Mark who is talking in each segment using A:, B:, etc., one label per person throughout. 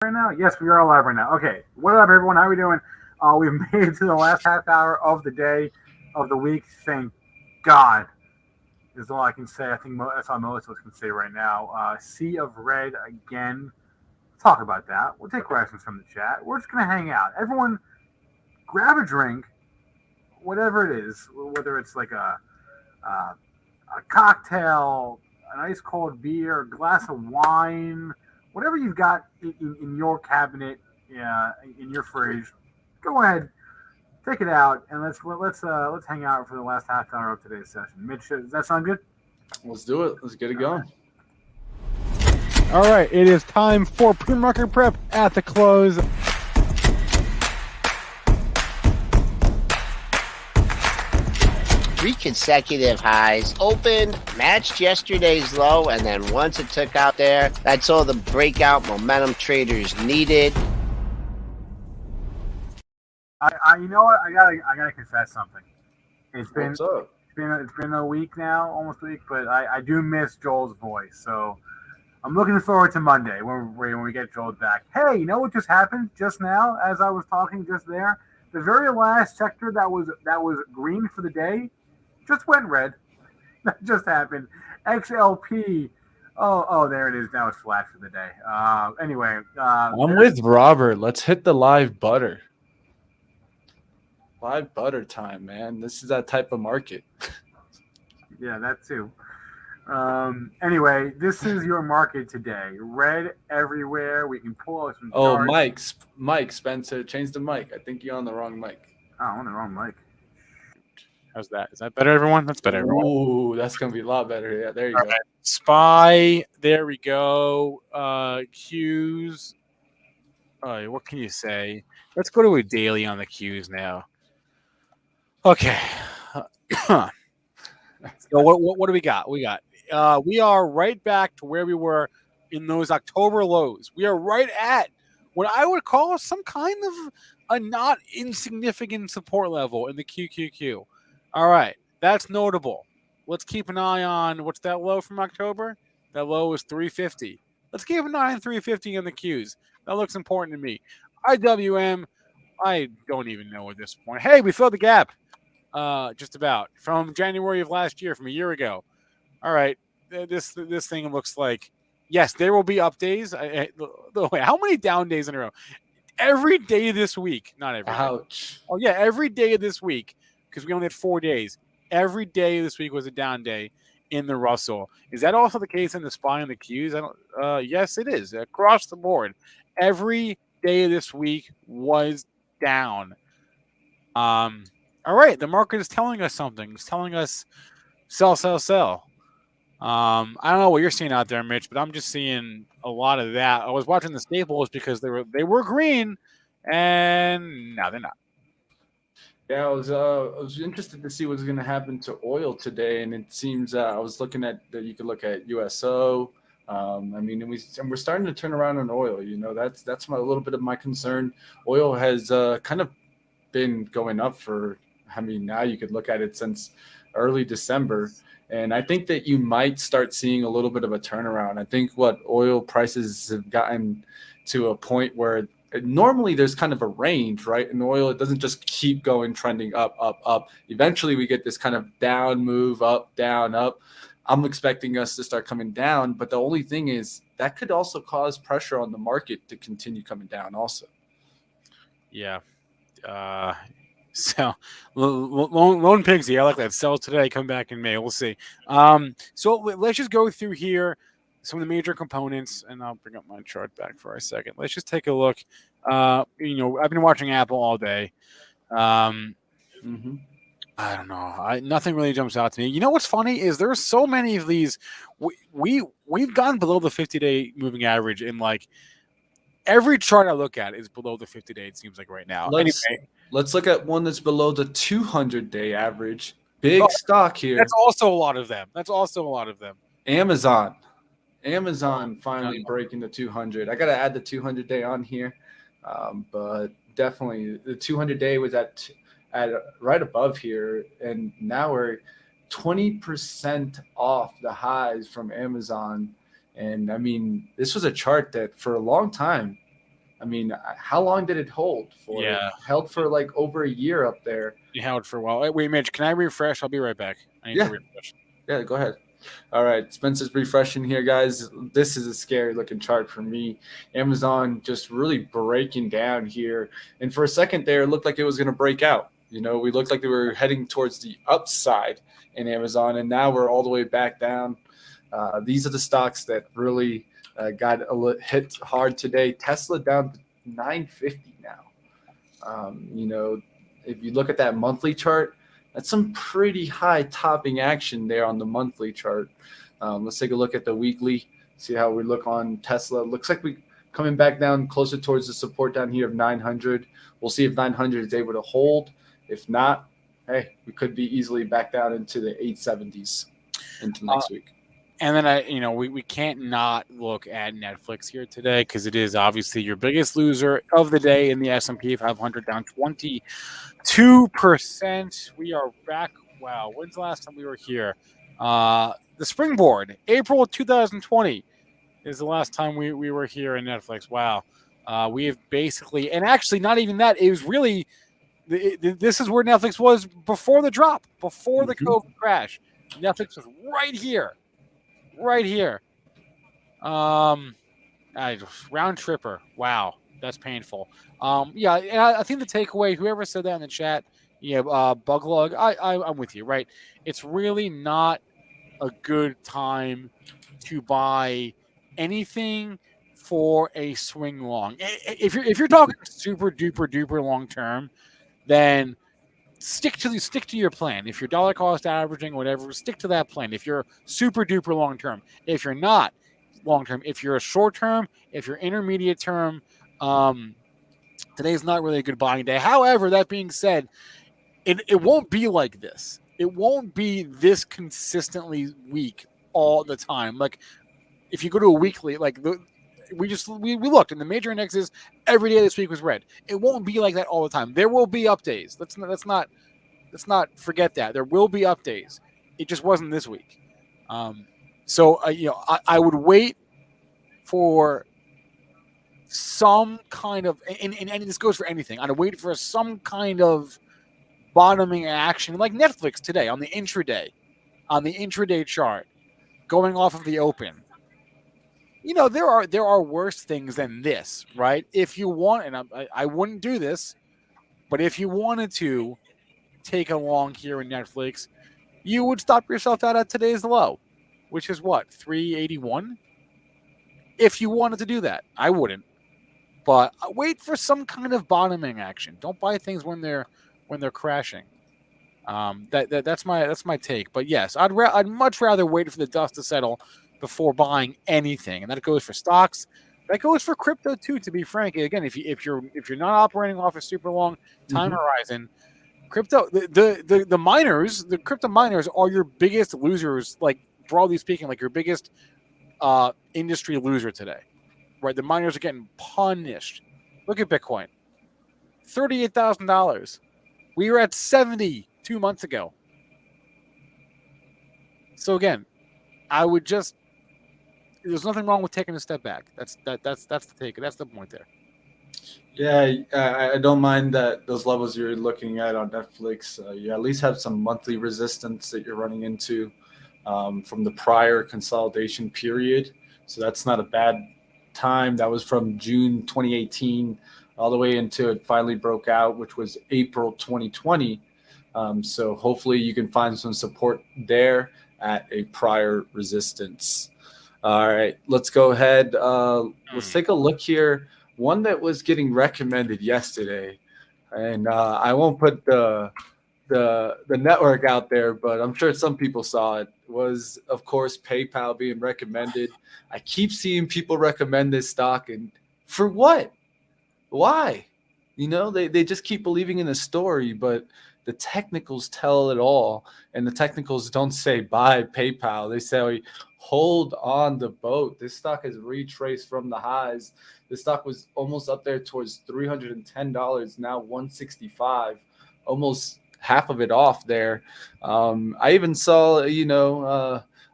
A: Right now? Yes, we are live right now. Okay, what up, everyone? How are we doing? We've made it to the last half hour of the day, of the week. Thank God is all I can say. I think that's all most of us can say right now. Sea of Red again. Talk about that. We'll take questions from the chat. We're just gonna hang out. Everyone, grab a drink, whatever it is, whether it's like a cocktail, an ice cold beer, a glass of wine, whatever you've got in your cabinet, in your fridge. Go ahead, take it out, and let's hang out for the last half hour of today's session. Mitch, does that sound good?
B: Let's do it. Let's get it going.
C: All right, it is time for pre-market prep at the close.
D: Three consecutive highs, opened, matched yesterday's low, and then once it took out there, that's all the breakout momentum traders needed.
A: You know what? I gotta confess something.
B: What's up?
A: It's been a week now, almost a week, but I do miss Joel's voice. So I'm looking forward to Monday when we get Joel back. Hey, you know what just happened just now as I was talking just there? The very last sector that was green for the day just went red. That just happened. XLP. Oh, there it is. Now it's flat for the day. Anyway,
B: I'm with Robert. Let's hit the live butter. Live butter time, man. This is that type of market.
A: Yeah, that too. Anyway, this is your market today. Red everywhere. We can pull out some charts.
B: Mike Spencer, change the mic. I think you're on the wrong mic.
A: Oh, I'm on the wrong mic.
C: How's that? Is that better, everyone? That's better, everyone.
B: Ooh, that's gonna be a lot better. Yeah, there you go.
C: Right. SPY. There we go. Qs. What can you say? Let's go to a daily on the Qs now. Okay. So what do we got? We are right back to where we were in those October lows. We are right at what I would call some kind of a not insignificant support level in the QQQ. All right, that's notable. Let's keep an eye on what's that low from October? That low was 350. Let's keep an eye on 350 on the Qs. That looks important to me. IWM, I don't even know at this point. Hey, we filled the gap. Just about from January of last year, from a year ago. All right, this thing looks like yes, there will be up days. How many down days in a row? Every day this week, not every.
B: Ouch.
C: Day. Oh yeah, every day of this week because we only had 4 days. Every day this week was a down day in the Russell. Is that also the case in the SPY and the Qs? I don't. Yes, it is across the board. Every day of this week was down. All right, the market is telling us something. It's telling us sell, sell, sell. I don't know what you're seeing out there, Mitch, but I'm just seeing a lot of that. I was watching the staples because they were green, and now they're not.
B: Yeah, I was interested to see what's going to happen to oil today, and it seems I was looking at that. You could look at USO. We're starting to turn around on oil. You know, that's a little bit of my concern. Oil has kind of been going up for. Now you could look at it since early December. And I think that you might start seeing a little bit of a turnaround. I think what oil prices have gotten to a point where normally there's kind of a range, right? In oil, it doesn't just keep going, trending up, up, up. Eventually we get this kind of down move, up, down, up. I'm expecting us to start coming down. But the only thing is that could also cause pressure on the market to continue coming down also.
C: Yeah. So, Lone Pigsy, I like that. Sell today, come back in May. We'll see. So let's just go through here some of the major components, and I'll bring up my chart back for a second. Let's just take a look. I've been watching Apple all day. I don't know. Nothing really jumps out to me. You know what's funny is there's so many of these. We've gone below the 50-day moving average in like every chart I look at is below the 50-day. It seems like right now.
B: Let's look at one that's below the 200-day average. Big stock here.
C: That's also a lot of them.
B: Amazon finally breaking the 200. I got to add the 200-day on here. But definitely the 200-day was at right above here. And now we're 20% off the highs from Amazon. And I mean, this was a chart that for a long time I mean, how long did it hold for?
C: Yeah.
B: It held for like over a year up there.
C: You held for a while. Wait, Mitch, can I refresh? I'll be right back. I need
B: Yeah.
C: to refresh.
B: Yeah, go ahead. All right, Spencer's refreshing here, guys. This is a scary looking chart for me. Amazon just really breaking down here. And for a second there, it looked like it was going to break out. You know, we looked like we were heading towards the upside in Amazon, and now we're all the way back down. These are the stocks that really got hit hard today. Tesla down to 950 now. You know, if you look at that monthly chart, that's some pretty high topping action there on the monthly chart. Let's take a look at the weekly, see how we look on Tesla. Looks like we coming back down closer towards the support down here of 900. We'll see if 900 is able to hold. If not, hey, we could be easily back down into the 870s into next week.
C: And then we can't not look at Netflix here today because it is obviously your biggest loser of the day in the S&P 500, down 22%. We are back. Wow, when's the last time we were here? The Springboard, April 2020 is the last time we were here in Netflix. Wow, we have basically, and actually not even that. It was really, this is where Netflix was before the drop, before the COVID crash. Netflix was right here. Right here. Round tripper. Wow, that's painful. Yeah, and I think the takeaway, whoever said that in the chat, bug lug, I'm with you, right? It's really not a good time to buy anything for a swing long. If you're talking super duper long term, then stick to your plan. If you're dollar cost averaging, whatever, stick to that plan. If you're super duper long term, if you're not long term, if you're a short term, if you're intermediate term, today's not really a good buying day. However, that being said, it won't be like this. It won't be this consistently weak all the time. Like if you go to a weekly, like we looked and the major indexes every day this week was red. It won't be like that all the time. There will be up days. Let's not forget that. There will be up days. It just wasn't this week. So I would wait for some kind of, and this goes for anything. I'd wait for some kind of bottoming action like Netflix today on the intraday chart, going off of the open. There are worse things than this, right? If you want, and I wouldn't do this, but if you wanted to take a long here in Netflix, you would stop yourself out at today's low, which is what, 381? If you wanted to do that, I wouldn't. But wait for some kind of bottoming action. Don't buy things when they're crashing. That's my take. But yes, I'd much rather wait for the dust to settle before buying anything, and that goes for stocks. That goes for crypto too. To be frank, again, if you're not operating off a super long time horizon, crypto, the miners, the crypto miners are your biggest losers. Like broadly speaking, like your biggest industry loser today, right? The miners are getting punished. Look at Bitcoin, $38,000. We were at 70 2 months ago. So again, I would just. There's nothing wrong with taking a step back. That's the take. That's the point there.
B: Yeah, I don't mind that those levels you're looking at on Netflix. You at least have some monthly resistance that you're running into from the prior consolidation period. So that's not a bad time. That was from June 2018 all the way until it finally broke out, which was April 2020. So hopefully you can find some support there at a prior resistance. All right, let's go ahead. Let's take a look here. One that was getting recommended yesterday, and I won't put the network out there, but I'm sure some people saw it, was, of course, PayPal being recommended. I keep seeing people recommend this stock, and for what? Why? They just keep believing in the story, but the technicals tell it all, and the technicals don't say buy PayPal. They say hold on the boat. This stock has retraced from the highs. This stock was almost up there towards $310, now $165, almost half of it off there. I even saw,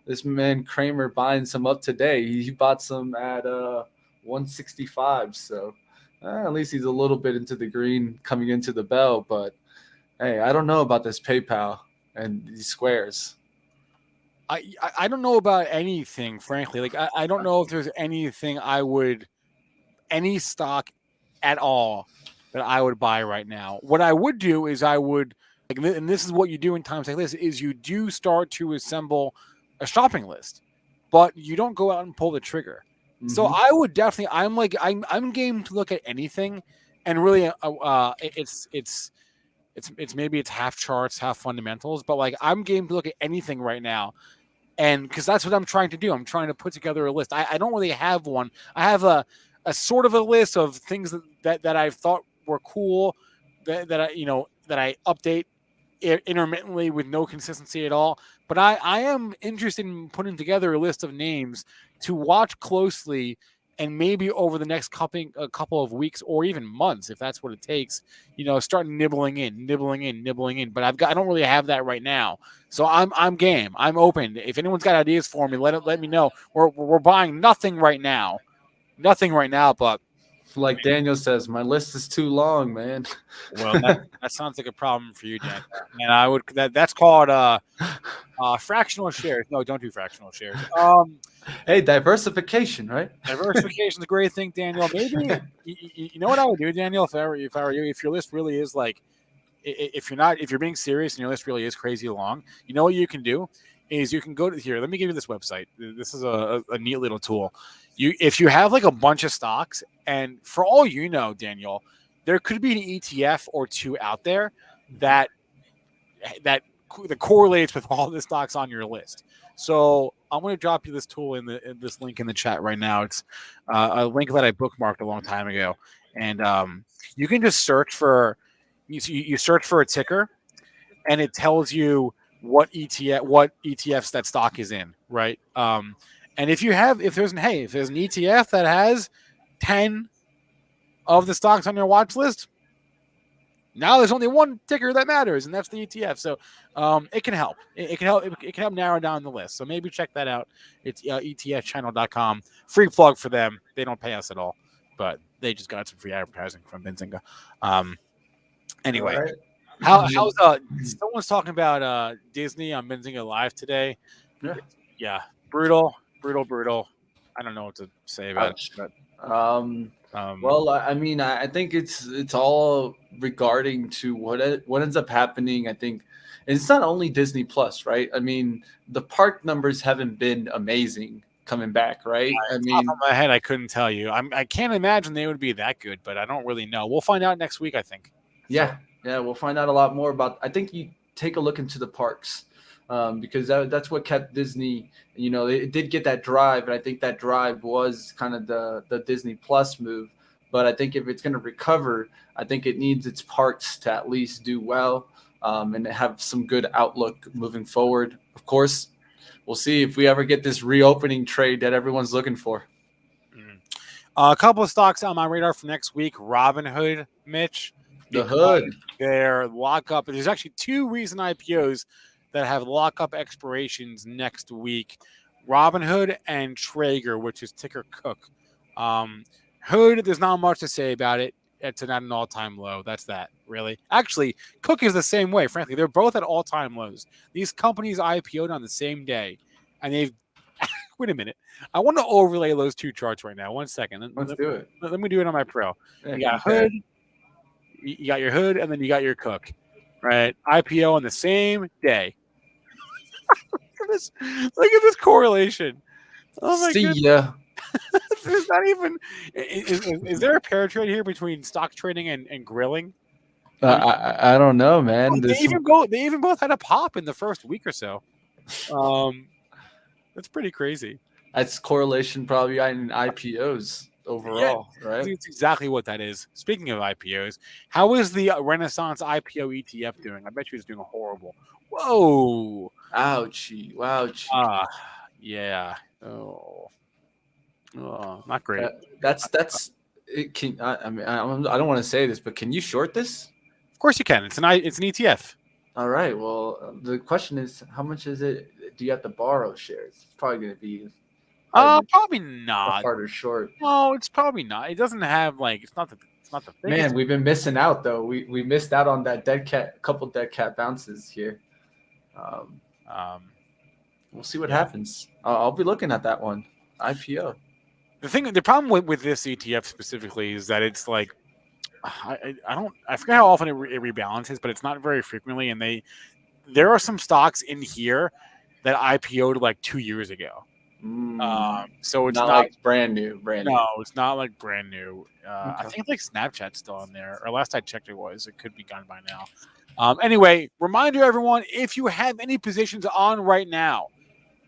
B: this man Kramer buying some up today. He bought some at 165. So At least he's a little bit into the green coming into the bell. But hey, I don't know about this PayPal and these squares.
C: I don't know about anything, frankly. Like I don't know if there's anything any stock at all that I would buy right now. What I would do is I would and this is what you do in times like this, is you do start to assemble a shopping list, but you don't go out and pull the trigger. So I would definitely, I'm game to look at anything, and really, it's maybe it's half charts, half fundamentals, but like I'm game to look at anything right now. And because that's what I'm trying to do. I'm trying to put together a list. I don't really have one. I have a sort of a list of things that I thought were cool that I update intermittently with no consistency at all. But I am interested in putting together a list of names to watch closely, and maybe over the next couple of weeks or even months, if that's what it takes, start nibbling in. But I don't really have that right now. So I'm game. I'm open. If anyone's got ideas for me, let me know. We're buying nothing right now, but
B: like Daniel says, my list is too long, man.
C: Well, that sounds like a problem for you, Dan. And that's called fractional shares. No, don't do fractional shares.
B: Hey, diversification, right?
C: Diversification is a great thing, Daniel. Maybe you know what I would do, Daniel, if I were you, if your list really is like, if you're being serious and your list really is crazy long, you know what you can do is you can go to here. Let me give you this website. This is a neat little tool. If you have like a bunch of stocks, and for all you know, Daniel, there could be an ETF or two out there that correlates with all the stocks on your list. So I'm going to drop you this tool in this link in the chat right now. It's a link that I bookmarked a long time ago, and you can just search for you search for a ticker, and it tells you what ETFs that stock is in, right? And if there's an ETF that has 10 of the stocks on your watch list, now there's only one ticker that matters, and that's the ETF. So it can help. It can help. It can help narrow down the list. So maybe check that out. It's etfchannel.com. Free plug for them. They don't pay us at all, but they just got some free advertising from Benzinga. Anyway,
B: Right.
C: how's someone's talking about Disney on Benzinga Live today? Yeah, brutal. I don't know what to say about it. But,
B: well, I mean, I think it's all regarding to what ends up happening. I think it's not only Disney Plus, right? I mean, the park numbers haven't been amazing coming back, right? I mean,
C: top of my head, I couldn't tell you. I can't imagine they would be that good, but I don't really know. We'll find out next week, I think.
B: Yeah, we'll find out a lot more about. I think you take a look into the parks. Because that's what kept Disney, it did get that drive, and I think that drive was kind of the Disney Plus move. But I think if it's going to recover, I think it needs its parks to at least do well and have some good outlook moving forward. Of course, we'll see if we ever get this reopening trade that everyone's looking for.
C: A couple of stocks on my radar for next week. Robinhood, Mitch.
B: The Hood.
C: Their lockup. There's actually two recent IPOs that have lockup expirations next week. Robinhood and Traeger, which is ticker Cook. Hood, there's not much to say about it. It's at an all-time low. That's that, really. Actually, Cook is the same way, frankly. They're both at all-time lows. These companies IPO'd on the same day, and they've – wait a minute. I want to overlay those two charts right now. 1 second.
B: Let's do it.
C: Let me do it on my Pro. You got Hood, you got your Hood, and then you got your Cook, right? IPO on the same day. Look at this correlation. Oh my goodness.
B: Ya.
C: There's not even is there a pair trade here between stock trading and grilling?
B: I don't know, man.
C: They even both had a pop in the first week or so. That's pretty crazy.
B: That's correlation probably in IPOs overall, right?
C: It's exactly what that is. Speaking of IPOs, how is the Renaissance IPO ETF doing? I bet you it's doing horrible. Whoa.
B: Ouchie.
C: Yeah. Oh, not great.
B: That's it. I mean, I don't want to say this, but can you short this?
C: Of course you can. It's an ETF.
B: All right. Well, the question is, how much is it? Do you have to borrow shares? It's probably going to be.
C: Probably not.
B: Harder short.
C: No, it's probably not. It doesn't have it's not the not the biggest.
B: Man, we've been missing out though. We missed out on that couple dead cat bounces here. We'll see what happens. I'll be looking at that one. IPO.
C: The problem with this ETF specifically is that it's like I forget how often it rebalances, but it's not very frequently. And there are some stocks in here that IPO'd like 2 years ago. So it's not
B: like brand new.
C: No, it's not like brand new.
B: Okay.
C: I think like Snapchat's still in there, or last I checked, it was. It could be gone by now. Anyway, reminder everyone: if you have any positions on right now,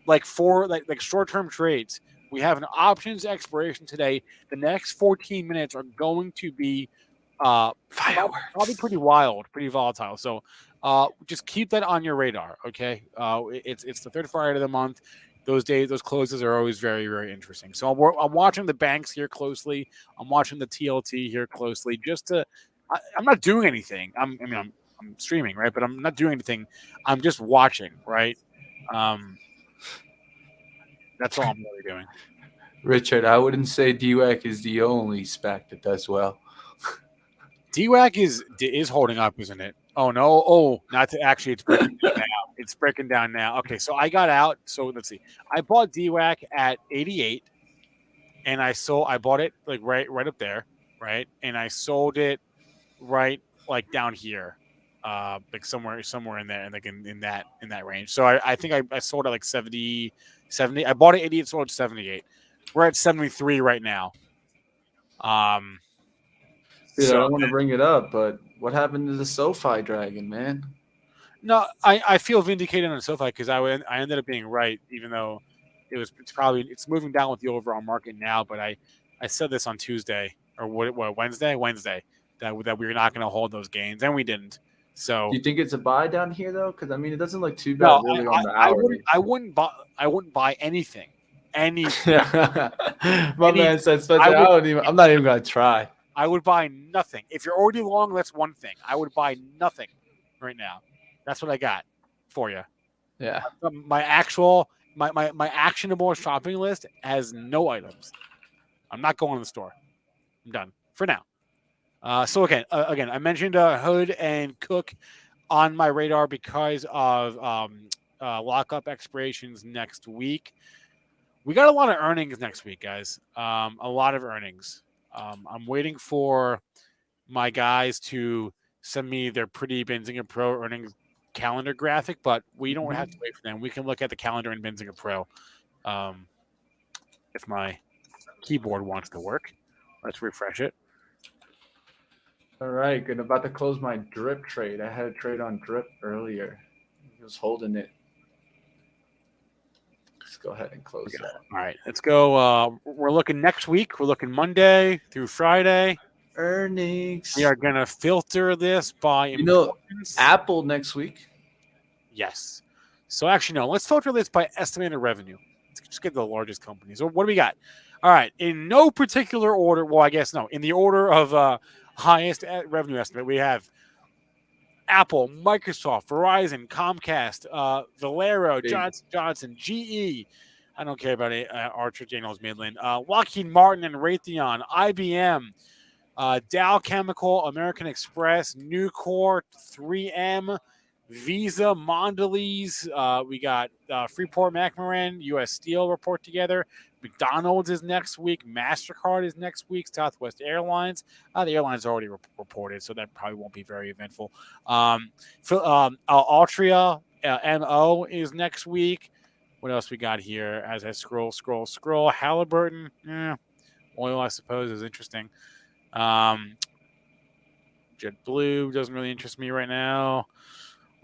C: like short-term trades, we have an options expiration today. The next 14 minutes are going to be probably pretty wild, pretty volatile. So just keep that on your radar, okay? It's the third Friday of the month. Those closes are always very, very interesting. So I'm watching the banks here closely. I'm watching the TLT here closely. I'm not doing anything. I'm streaming, right? But I'm not doing anything. I'm just watching, right? That's all I'm really doing.
B: Richard, I wouldn't say DWAC is the only SPAC that does well.
C: DWAC is holding up, isn't it? Oh no! Oh, not to actually. It's breaking down now. It's breaking down now. Okay, so I got out. So let's see. I bought DWAC at 88, and I bought it like right up there, right, and I sold it right like down here, like somewhere in there, and like in that range. So I think I sold it like 70. I bought it 88, sold it 78. We're at 73 right now.
B: Dude, I don't want to bring it up, but what happened to the SoFi Dragon, man?
C: No, I feel vindicated on SoFi because I ended up being right, even though it's moving down with the overall market now. But I said this on Tuesday or what Wednesday that we were not going to hold those gains, and we didn't. So
B: do you think it's a buy down here though? Because I mean, it doesn't look too bad really on the hourly.
C: I wouldn't buy anything.
B: My man said, Spencer, I'm not even going to try.
C: I would buy nothing. If you're already long, that's one thing. I would buy nothing right now. That's what I got for you.
B: Yeah.
C: My actionable shopping list has no items. I'm not going to the store. I'm done for now. So again, I mentioned Hood and Cook on my radar because of lockup expirations next week. We got a lot of earnings next week, guys. A lot of earnings. I'm waiting for my guys to send me their pretty Benzinga Pro earnings calendar graphic, but we don't have to wait for them. We can look at the calendar in Benzinga Pro. If my keyboard wants to work, let's refresh it.
B: All right, good. About to close my drip trade. I had a trade on drip earlier. He was holding it. Let's go ahead and close that.
C: All right, let's go. We're looking next week. We're looking Monday through Friday.
B: Earnings.
C: We are going to filter this by
B: Apple next week.
C: Yes. So actually, no. Let's filter this by estimated revenue. Let's just get the largest companies. So what do we got? All right. In no particular order. Well, I guess no. In the order of highest revenue estimate, we have Apple, Microsoft, Verizon, Comcast, Valero, Johnson, GE. I don't care about Archer Daniels Midland. Lockheed Martin and Raytheon, IBM, Dow Chemical, American Express, Nucor, 3M, Visa, Mondelez. We got Freeport McMoran, U.S. Steel report together. McDonald's is next week. MasterCard is next week. Southwest Airlines. The airlines already reported, so that probably won't be very eventful. Altria, MO is next week. What else we got here? As I scroll. Halliburton, oil, I suppose, is interesting. JetBlue doesn't really interest me right now.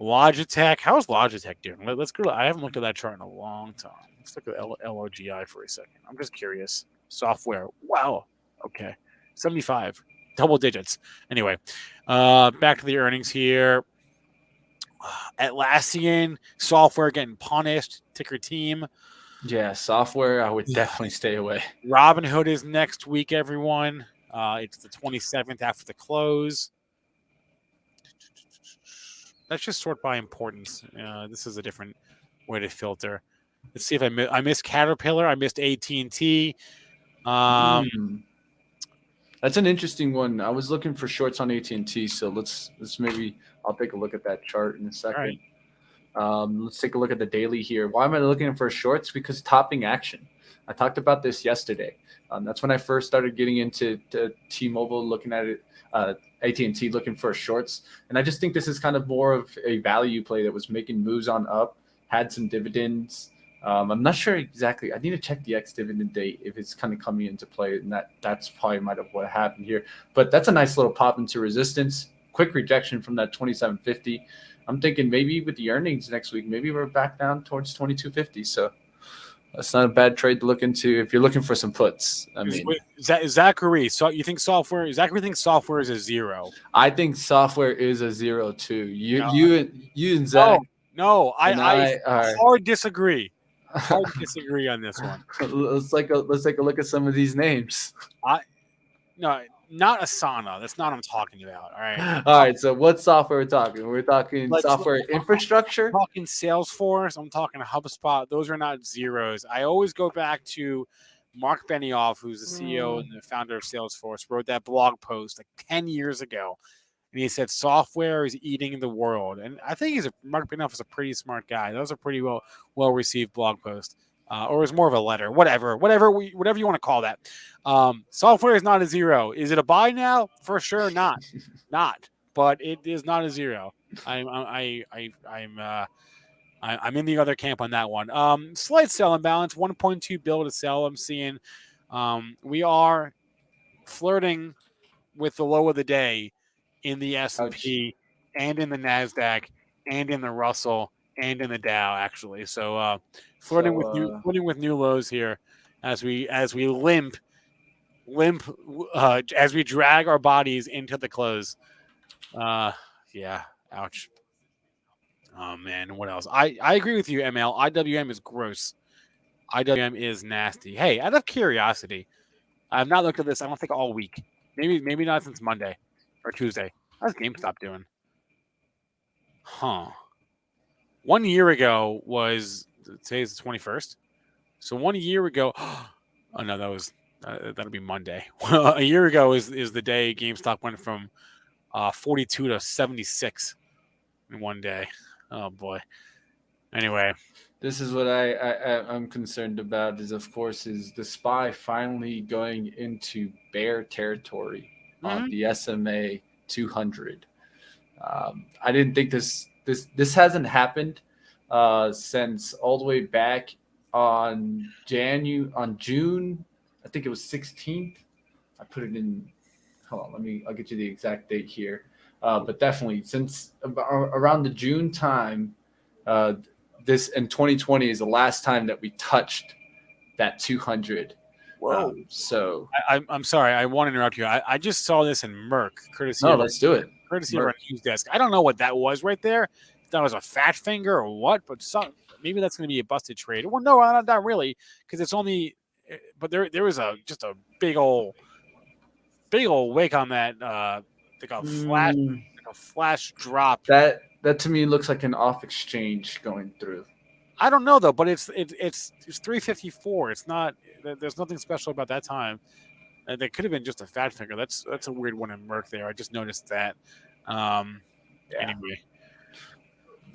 C: Logitech. How's Logitech doing? Let's go. I haven't looked at that chart in a long time. Let's look at LOGI for a second. I'm just curious. Software. Wow. Okay. 75. Double digits. Anyway, back to the earnings here. Atlassian. Software getting punished. Ticker team.
B: Yeah, software. I would definitely stay away.
C: Robinhood is next week, everyone. It's the 27th after the close. Let's just sort by importance. This is a different way to filter. Let's see if I missed Caterpillar. I missed AT&T.
B: That's That's an interesting one. I was looking for shorts on AT&T, so let's maybe I'll take a look at that chart in a second. Let's take a look at the daily here. Why am I looking for shorts? Because topping action. I talked about this yesterday. That's when I first started getting into T-Mobile, looking at it, AT&T, looking for shorts. And I just think this is kind of more of a value play that was making moves on up, had some dividends. I'm not sure exactly. I need to check the ex-dividend date if it's kind of coming into play, and that's probably might have what happened here. But that's a nice little pop into resistance. Quick rejection from that 2750. I'm thinking maybe with the earnings next week, maybe we're back down towards 2250. So that's not a bad trade to look into if you're looking for some puts. I mean,
C: Zachary, so you think Zachary thinks software is a 0?
B: I think software is a 0 too. You and Zach.
C: No, I
B: right.
C: hard disagree. Hard disagree on this one.
B: Let's take a look at some of these names.
C: No, not Asana. That's not what I'm talking about. All right.
B: All right. So what software we're talking? We're talking software infrastructure.
C: I'm talking Salesforce. I'm talking HubSpot. Those are not 0s. I always go back to Mark Benioff, who's the CEO and the founder of Salesforce, wrote that blog post like 10 years ago. And he said, software is eating the world. And I think Mark Benioff is a pretty smart guy. That was a pretty well-received blog post. Or it was more of a letter, whatever you want to call that. Software is not a 0. Is it a buy now? For sure, not, but it is not a 0. I'm in the other camp on that one. Slight sell imbalance, 1.2 bill to sell. I'm seeing we are flirting with the low of the day in the S&P and in the NASDAQ and in the Russell and in the Dow, actually. So flirting with new lows here as we limp as we drag our bodies into the close. Yeah, ouch. Oh man, what else? I agree with you, ML. IWM is gross. IWM is nasty. Hey, out of curiosity, I've not looked at this, I don't think, all week. Maybe not since Monday or Tuesday. How's GameStop doing? Huh. 1 year ago was today's the 21st. So 1 year ago, oh no, that'll be Monday. A year ago is the day GameStop went from 42 to 76 in one day. Oh boy. Anyway,
B: this is what I'm concerned about. Is the SPY finally going into bear territory on the SMA 200? I didn't think this hasn't happened since all the way back on June. I think it was 16th. I put it in. Hold on, I'll get you the exact date here. But definitely since around the June time, this in 2020 is the last time that we touched that 200.
C: Whoa.
B: So
C: I'm sorry, I want to interrupt you. I just saw this in Merck, courtesy.
B: No, let's do it.
C: Courtesy of our news desk. I don't know what that was right there. If that was a fat finger or what, but maybe that's going to be a busted trade. Well, no, not really, because it's only. But there was just a big old wake on that, like a flash drop.
B: That to me looks like an off exchange going through.
C: I don't know though, but it's 354. It's not. There's nothing special about that time. That could have been just a fat finger. That's a weird one in Merck there. I just noticed that. Anyway,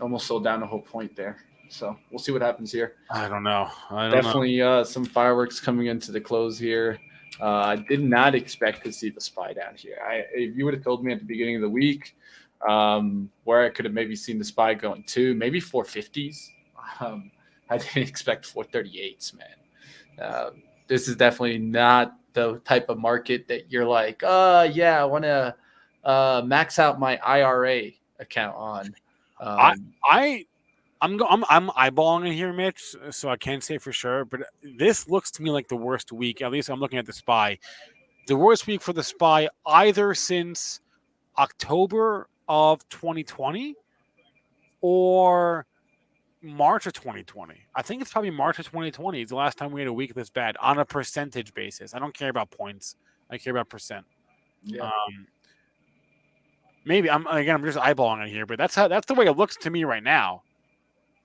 B: almost sold down the whole point there. So we'll see what happens here.
C: I don't know.
B: Definitely some fireworks coming into the close here. I did not expect to see the SPY down here. If you would have told me at the beginning of the week where I could have maybe seen the SPY going to, maybe 450s. I didn't expect 438s, man. This is definitely not the type of market that you're like, I want to max out my IRA account on.
C: I'm eyeballing it here, Mitch, so I can't say for sure, but this looks to me like the worst week. At least I'm looking at the SPY. The worst week for the SPY either since October of 2020 or March of 2020. I think it's probably March of 2020 is the last time we had a week this bad on a percentage basis. I don't care about points. I care about percent.
B: Yeah.
C: Maybe I'm just eyeballing it here, but that's the way it looks to me right now.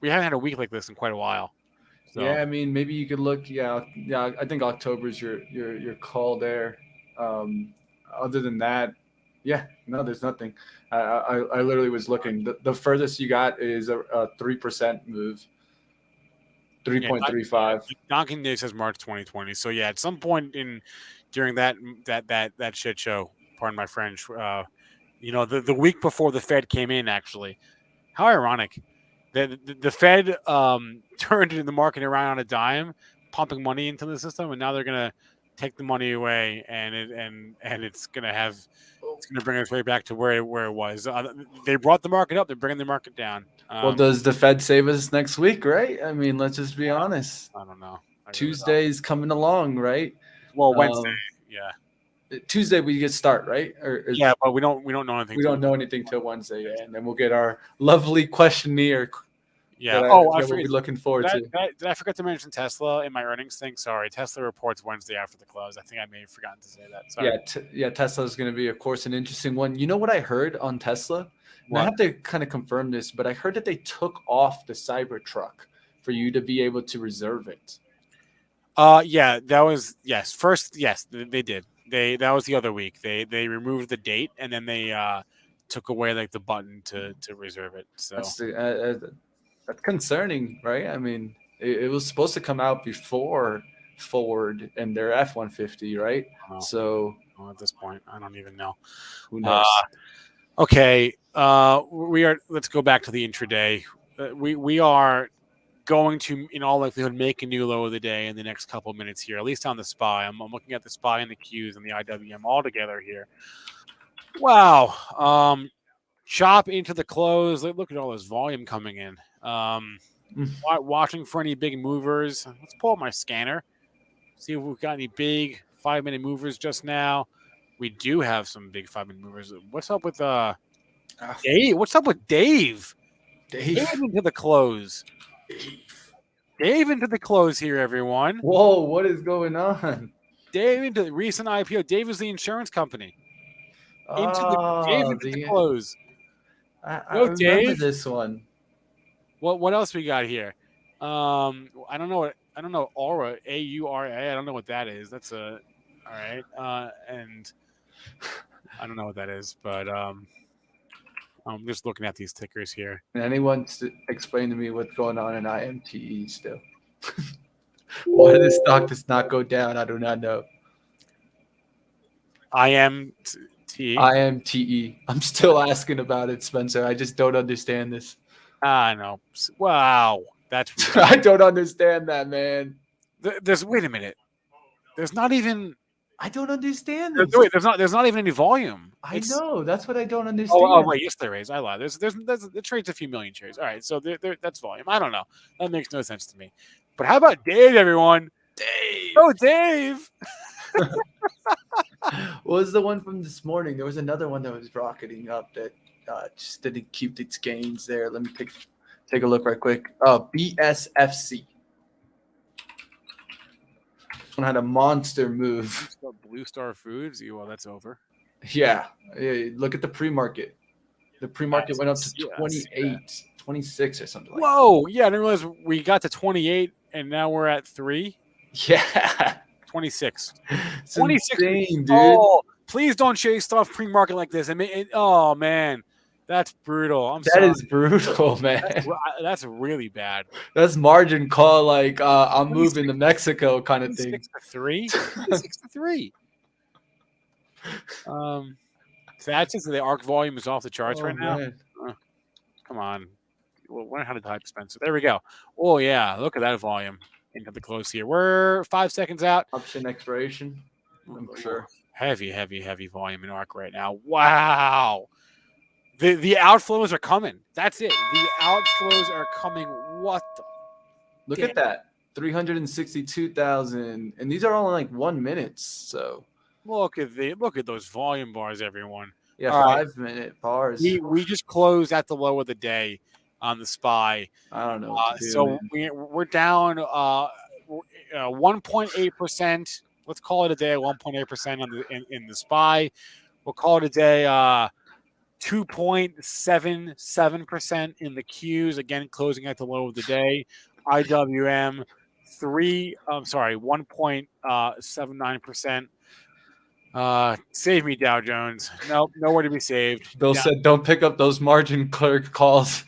C: We haven't had a week like this in quite a while. So.
B: Yeah, I mean, maybe you could look. Yeah. I think October is your call there. other than that, yeah, no, there's nothing. I literally was looking. The furthest you got is a 3% move,
C: Yeah,
B: 3.35.
C: Donkin Day says March 2020. So yeah, at some point during that shit show, pardon my French, the week before the Fed came in, actually, how ironic. The Fed turned the market around on a dime, pumping money into the system, and now they're gonna take the money away, and it's gonna bring us right back to where it was. They brought the market up; they're bringing the market down.
B: Well, does the Fed save us next week, right? I mean, let's just be honest.
C: I don't know.
B: Tuesday's coming along, right?
C: Well, Wednesday, yeah.
B: Tuesday we get start, right?
C: Yeah, but we don't know anything.
B: We don't know anything till Wednesday, yeah, and then we'll get our lovely questionnaire.
C: Yeah.
B: That we'll be looking forward to.
C: Did I forget to mention Tesla in my earnings thing? Sorry, Tesla reports Wednesday after the close. I think I may have forgotten to say that. Sorry.
B: Yeah, Tesla is going to be, of course, an interesting one. You know what I heard on Tesla? I have to kind of confirm this, but I heard that they took off the Cybertruck for you to be able to reserve it.
C: Yeah, that was First, yes, they did. That was the other week. They removed the date and then they took away like the button to reserve it. So
B: that's concerning, right? I mean, it was supposed to come out before Ford and their F-150, right? So
C: at this point, I don't even know.
B: Who knows?
C: Okay, let's go back to the intraday. We are going to, in all likelihood, make a new low of the day in the next couple of minutes here, at least on the SPY. I'm looking at the SPY and the Qs and the IWM all together here. Wow. Chop into the close. Look at all this volume coming in. Watching for any big movers. Let's pull up my scanner. See if we've got any big 5-minute movers just now. We do have some big 5-minute movers. What's up with Dave? What's up with Dave? Dave into the close. Dave into the close here, everyone.
B: Whoa, what is going on?
C: Dave into the recent IPO. Dave is the insurance company. Dave into the close.
B: I remember this one.
C: What else we got here? I don't know. Aura, AURA. I don't know what that is. That's all right. And I don't know what that is, but I'm just looking at these tickers here.
B: Can anyone explain to me what's going on in IMTE still? Why did this stock does not go down? I do not know. IMTE. I'm still asking about it, Spencer. I just don't understand this.
C: I know. Wow. That's
B: I don't understand that, man.
C: Wait a minute. There's not even.
B: I don't understand this.
C: Wait, there's not even any volume.
B: I know. That's what I don't understand.
C: Oh wait, yes there is. I lied. It trades a few million shares. All right, so that's volume. I don't know. That makes no sense to me. But how about Dave, everyone?
B: Dave.
C: Oh, Dave.
B: What was the one from this morning? There was another one that was rocketing up that just didn't keep its gains there. Let me take a look right quick. BSFC. This one had a monster move.
C: Blue Star Foods. Well, that's over.
B: Yeah. Look at the pre-market. The pre-market went up to 28, 26 or something like that.
C: Whoa. Yeah, I didn't realize we got to 28 and now we're at 3.
B: Yeah.
C: 26.
B: It's 26, insane, dude.
C: Oh, please don't chase stuff pre-market like this. I mean, oh man, that's brutal.
B: That is brutal, man.
C: That's really bad.
B: That's margin call, like I'm moving to Mexico kind of thing.
C: 6-3. 6-3. That's just the ARC volume is off the charts right now. Come on, we'll learn how to type, Spencer. There we go. Oh yeah, look at that volume into the close here. We're 5 seconds out.
B: Option expiration. I'm sure.
C: Heavy volume in ARC right now. Wow. The outflows are coming. That's it. The outflows are coming. What the?
B: Look at that. 362,000. And these are only like 1 minute. So
C: look at those volume bars, everyone.
B: Yeah,
C: all
B: 5-minute bars.
C: We just closed at the low of the day on the SPY.
B: I don't know.
C: So we're down 1.8%. Let's call it a day at 1.8% in the SPY. We'll call it a day 2.77% in the Qs. Again, closing at the low of the day. IWM 1.79%. Save me, Dow Jones. Nope, nowhere to be saved.
B: Bill said, "Don't pick up those margin clerk calls."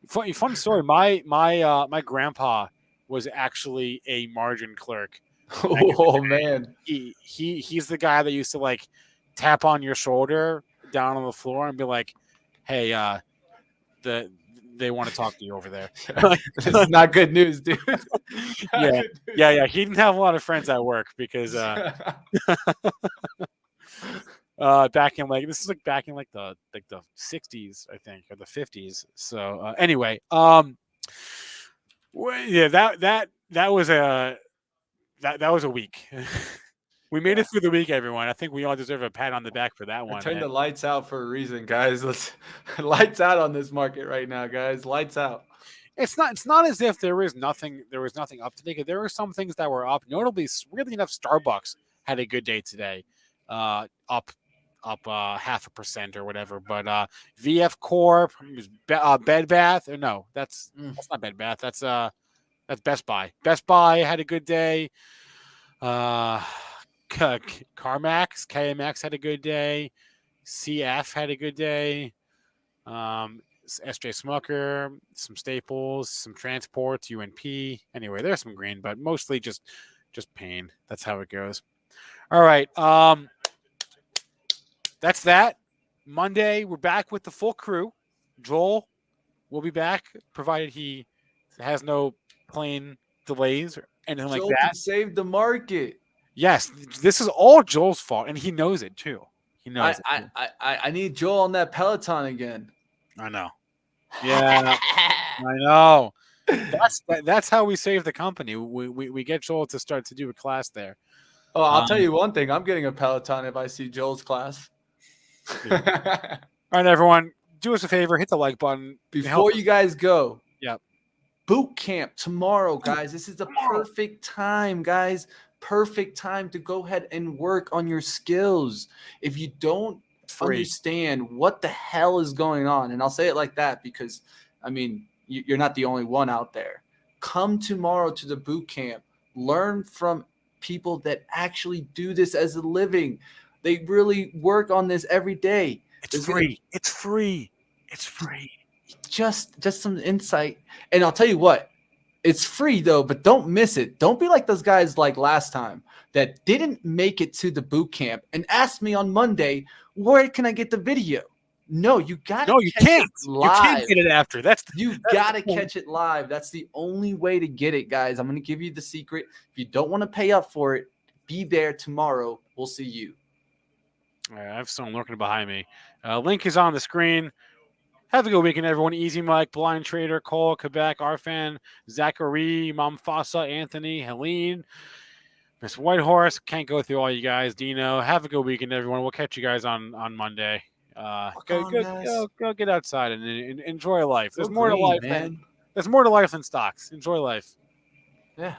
C: Fun story. My grandpa was actually a margin clerk.
B: Oh man,
C: He's the guy that used to like tap on your shoulder down on the floor and be like, "Hey, they want to talk to you over there."
B: it's not good news, dude.
C: Yeah. He didn't have a lot of friends at work because back in like this is like back in like the 60s, I think, or the 50s. So anyway, that was a week. We made it through the week, everyone. I think we all deserve a pat on the back for that one.
B: Turn the lights out for a reason, guys. Let's lights out on this market right now, guys. Lights out.
C: It's not as if there was nothing up today. There were some things that were up. Notably, really enough, Starbucks had a good day today, up 0.5% or whatever. But VF Corp, Bed Bath, or no, that's not Bed Bath. That's Best Buy. Best Buy had a good day. CarMax, KMX had a good day. CF had a good day. SJ Smucker, some Staples, some transports, UNP. Anyway, there's some green, but mostly just pain. That's how it goes. All right. That's that. Monday, we're back with the full crew. Joel will be back, provided he has no plane delays or anything
B: Joel
C: like that.
B: can save the market.
C: Yes, this is all Joel's fault, and he knows it too. He knows it.
B: I need Joel on that Peloton again.
C: I know. Yeah, I know. That's how we save the company. We get Joel to start to do a class there.
B: Oh, I'll tell you one thing. I'm getting a Peloton if I see Joel's class.
C: All right, everyone, do us a favor. Hit the like button.
B: Before you guys go.
C: Yep.
B: Boot camp tomorrow, guys. This is the perfect time, guys. Perfect time to go ahead and work on your skills. If you don't understand what the hell is going on, and I'll say it like that because, I mean, you're not the only one out there. Come tomorrow to the boot camp. Learn from people that actually do this as a living. They really work on this every day.
C: It's free. It's free. It's free.
B: Just some insight. And I'll tell you what. It's free, though, but don't miss it. Don't be like those guys like last time that didn't make it to the boot camp and asked me on Monday, where can I get the video? No, you got to
C: you can't. You can't get it after.
B: You got to catch it live. That's the only way to get it, guys. I'm going to give you the secret. If you don't want to pay up for it, be there tomorrow. We'll see you.
C: All right, I have someone lurking behind me. Link is on the screen. Have a good weekend, everyone. Easy Mike, Blind Trader, Cole, Quebec, Arfan, Zachary, Momfasa, Anthony, Helene, Miss Whitehorse. Can't go through all you guys. Dino, have a good weekend, everyone. We'll catch you guys on Monday. Go get outside and enjoy life. There's more to life, man. There's more to life than stocks. Enjoy life.
B: Yeah.